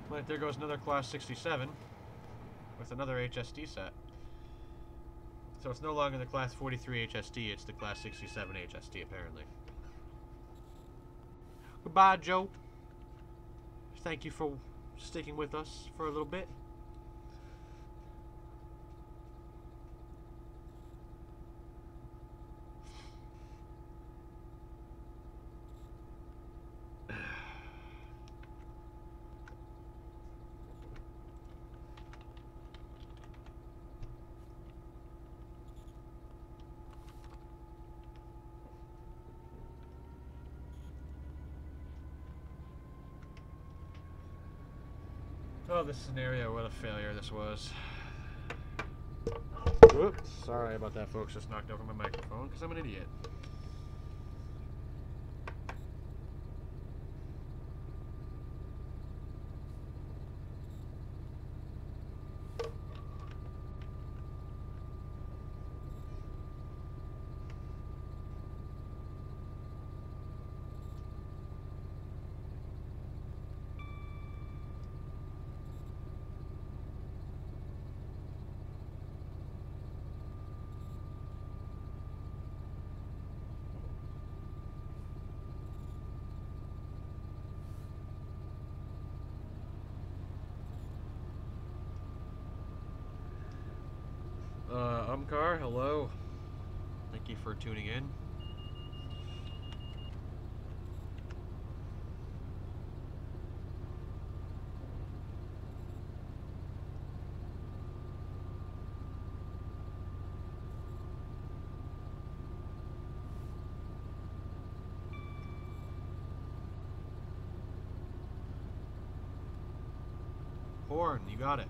Right, there goes another Class 67 with another HSD set. So it's no longer the Class 43 HSD, it's the Class 67 HSD, apparently. Goodbye, Joe. Thank you for sticking with us for a little bit. Oh, this scenario, what a failure this was. Whoops, sorry about that, folks. Just knocked over my microphone because I'm an idiot. Umcar, hello. Thank you for tuning in. Horn, you got it.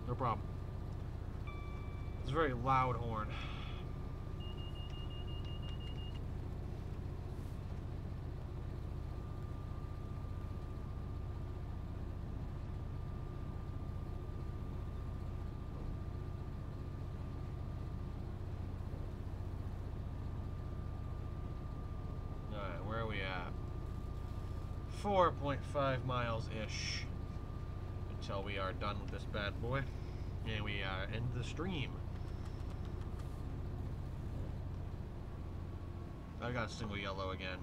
No problem. It's a very loud horn. Alright, where are we at? 4.5 miles-ish until we are done with this bad boy. And we end the stream. I got single yellow again.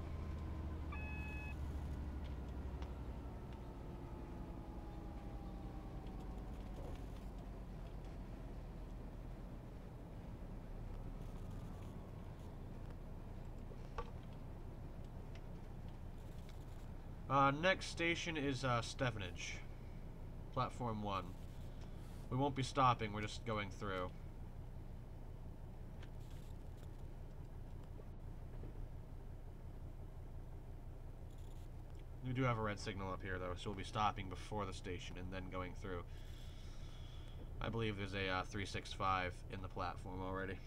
Next station is Stevenage. Platform 1. We won't be stopping, we're just going through. We do have a red signal up here, though, so we'll be stopping before the station and then going through. I believe there's a 365 in the platform already.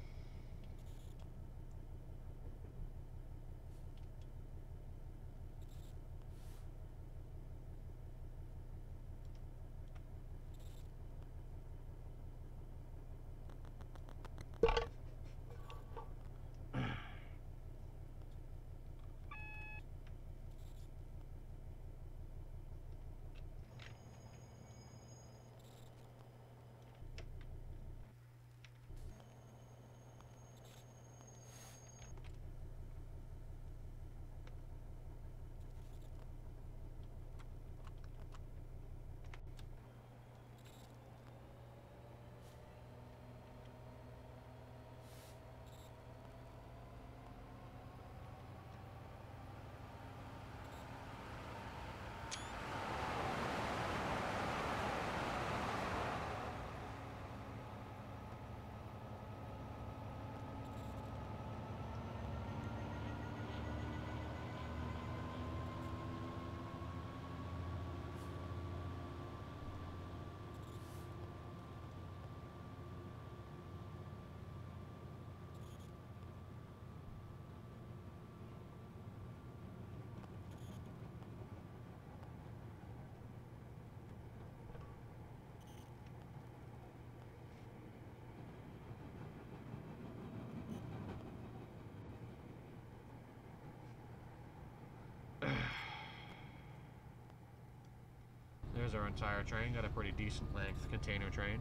There's our entire train. Got a pretty decent length container train.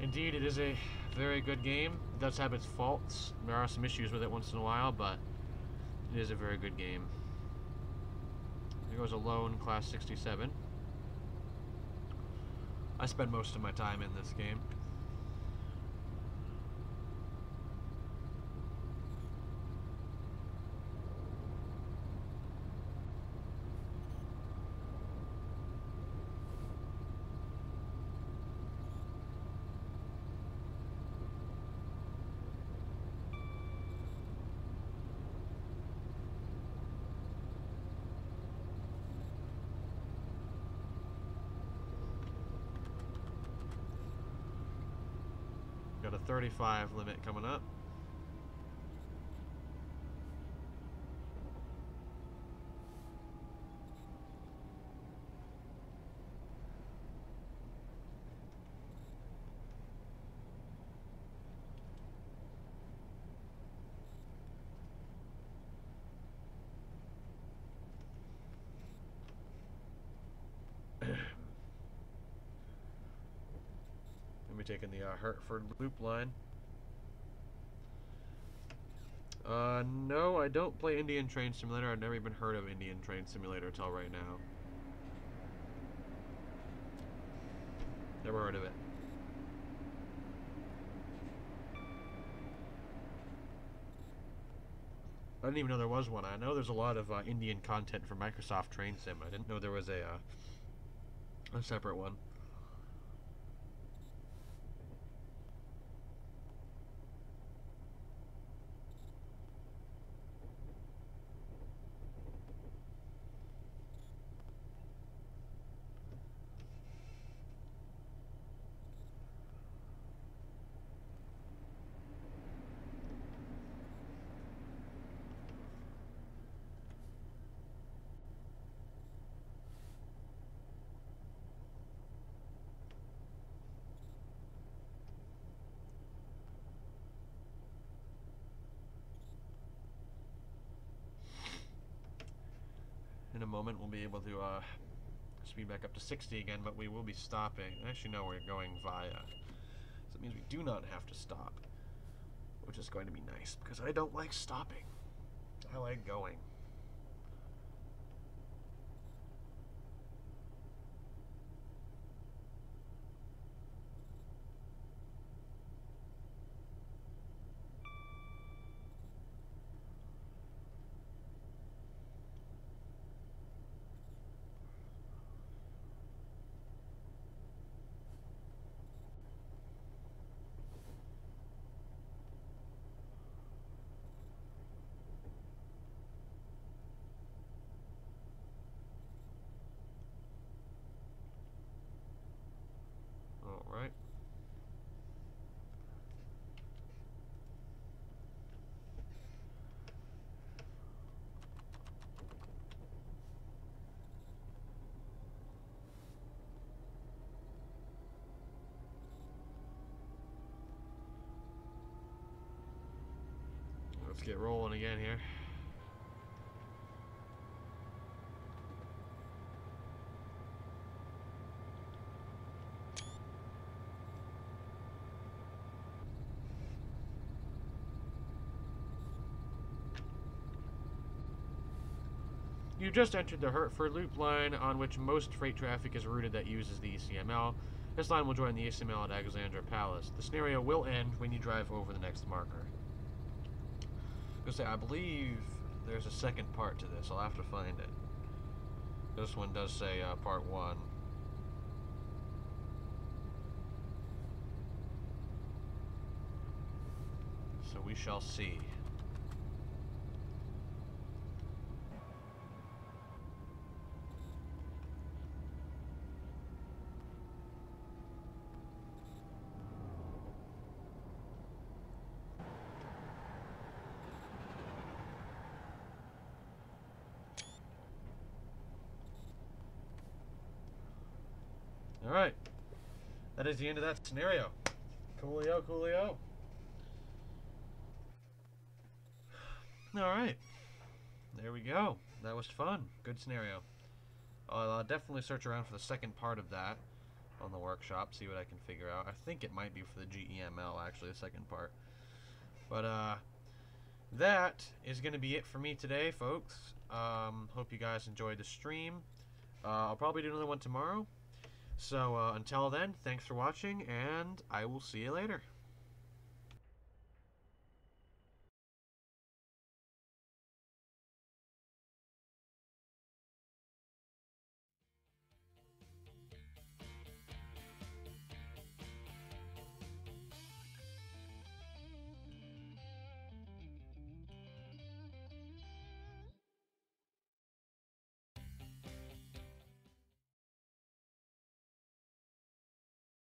Indeed, it is a very good game. It does have its faults. There are some issues with it once in a while, but it is a very good game. There goes a lone Class 67. I spend most of my time in this game. Got a 35 limit coming up. We're taking the Hertford Loop line. No, I don't play Indian Train Simulator. I've never even heard of Indian Train Simulator until right now. Never heard of it. I didn't even know there was one. I know there's a lot of Indian content for Microsoft Train Sim. I didn't know there was a separate one. In a moment, we'll be able to speed back up to 60 again, but we will be stopping. Actually, no, we're going via. So it means we do not have to stop, which is going to be nice, because I don't like stopping. I like going. Right. Let's get rolling again here. You just entered the Hertford Loop line, on which most freight traffic is routed that uses the ECML. This line will join the ECML at Alexandra Palace. The scenario will end when you drive over the next marker. I believe there's a second part to this. I'll have to find it. This one does say part 1. So we shall see. Alright, that is the end of that scenario. Coolio, coolio. Alright, there we go. That was fun. Good scenario. I'll definitely search around for the second part of that. on the workshop, see what I can figure out. I think it might be for the GEML, actually, the second part. But that is going to be it for me today, folks. Hope you guys enjoyed the stream. I'll probably do another one tomorrow. So until then, thanks for watching, and I will see you later.